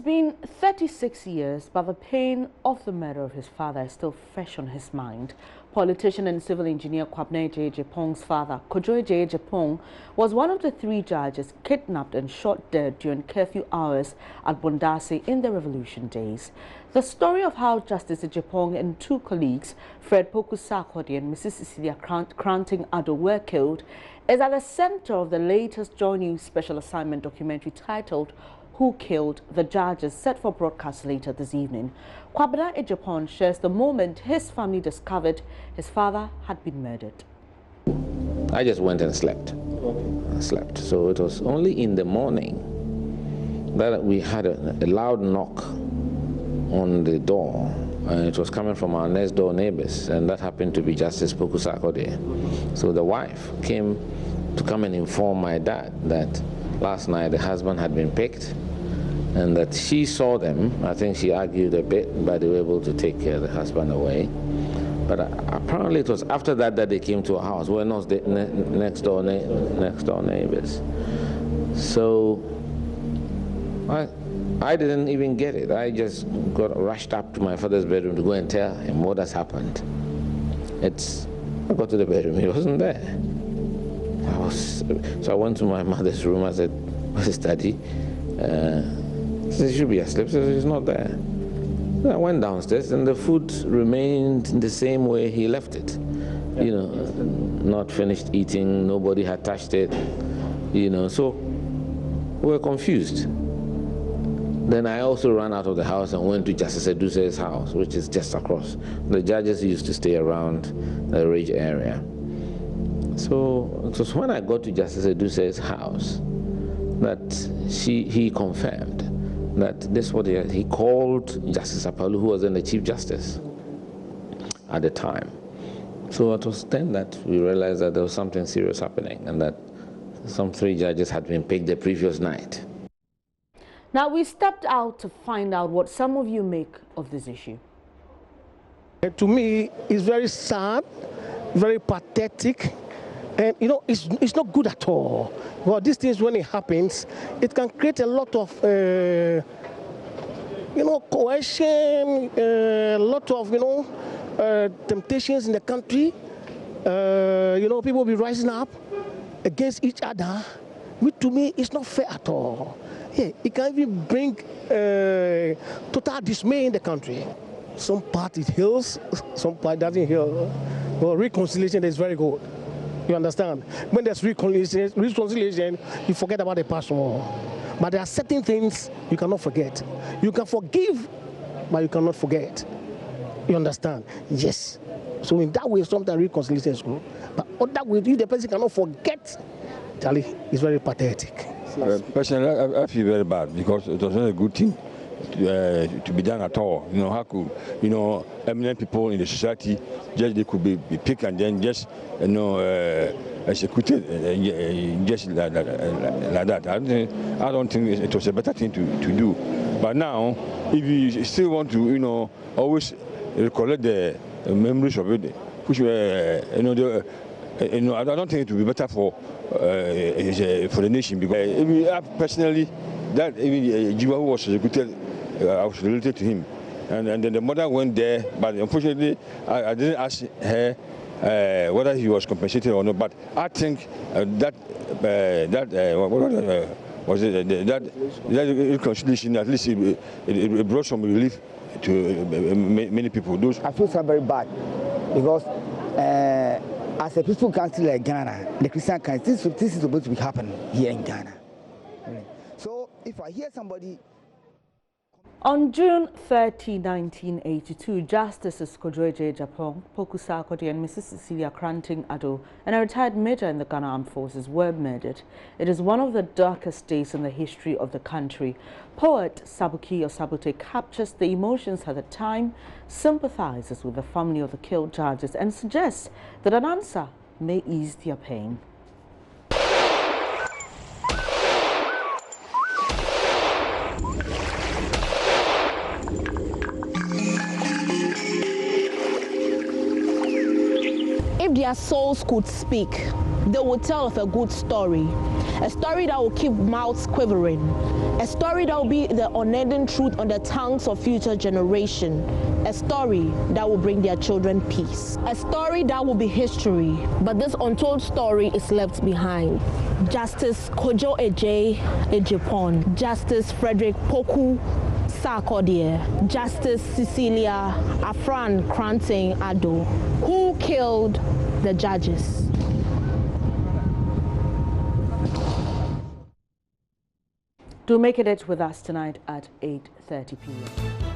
been 36 years, but the pain of the murder of his father is still fresh on his mind. Politician and civil engineer Kwabena J.J.Pong's father, Kojoy J.J.Pong, was one of the 3 judges kidnapped and shot dead during curfew hours at Bondase in the revolution days. The story of how Justice J.J.Pong and 2 colleagues, Fred Poku-Sarkodie and Mrs. Cecilia Kranting-Addo, were killed is at the center of the latest JoyNews Special Assignment documentary titled Who Killed the Judges, set for broadcast later this evening. Kwabena J.J.Pong shares the moment his family discovered his father had been murdered. I just went and slept. So it was only in the morning that we had a loud knock on the door. It was coming from our next door neighbors, and that happened to be Justice Poku-Sarkodie. So the wife came to come and inform my dad that last night the husband had been picked and that she saw them. I think she argued a bit, but they were able to take the husband away. But apparently it was after that that they came to our house. We're not the next door neighbors. So I didn't even get it. I just got rushed up to my father's bedroom to go and tell him what has happened. I got to the bedroom, he wasn't there. So I went to my mother's room. I said, "Where's his daddy?" She said, "He should be asleep." So he's not there. Then I went downstairs, and the food remained in the same way he left it. You know, not finished eating. Nobody had touched it. You know, so we were confused. Then I also ran out of the house and went to Justice Eduse's house, which is just across. The judges used to stay around the Ridge area. So it was when I got to Justice Eduse's house that he confirmed that this was what he called Justice Apalu, who was then the Chief Justice at the time. So it was then that we realized that there was something serious happening and that some 3 judges had been picked the previous night. Now, we stepped out to find out what some of you make of this issue. To me, it's very sad, very pathetic, and you know, it's not good at all. Well, these things, when it happens, it can create a lot of coercion, a lot of temptations in the country. People will be rising up against each other, which to me is not fair at all. Yeah, it can even bring total dismay in the country. Some part it heals, some part doesn't heal. Well, reconciliation is very good. You understand? When there's reconciliation, you forget about the past war. But there are certain things you cannot forget. You can forgive, but you cannot forget. You understand? Yes. So in that way, sometimes reconciliation is good. But other way, if the person cannot forget, Charlie, it's very pathetic. Personally, I feel very bad because it was not a good thing to be done at all. You know, how could eminent people in the society they could be picked and then just executed just like that. I don't think it was a better thing to do. But now, if you still want to always recollect the memories of it, which were I don't think it would be better for the nation, because personally, that even Jiwa who was executed, I was related to him, and then the mother went there, but unfortunately, I didn't ask her whether he was compensated or not. But I think that reconciliation, at least it brought some relief to many people. I feel so very bad because. As a peaceful country like Ghana, the Christian country, this is supposed to be happening here in Ghana. So if I hear somebody... On June 30, 1982, Justices Kojoy J.J.Pong, Poku-Sarkodie and Mrs. Cecilia Kranting-Addo, and a retired major in the Ghana Armed Forces, were murdered. It is one of the darkest days in the history of the country. Poet Sabuki Osabute captures the emotions at the time, sympathizes with the family of the killed judges, and suggests that an answer may ease their pain. If their souls could speak, they will tell of a good story. A story that will keep mouths quivering. A story that will be the unending truth on the tongues of future generations. A story that will bring their children peace. A story that will be history, but this untold story is left behind. Justice Kojo Ejepon, Justice Frederick Poku Sarkodie, Justice Cecilia Afran Kranting Ado, who killed the judges. Do make it with us tonight at 8:30 p.m.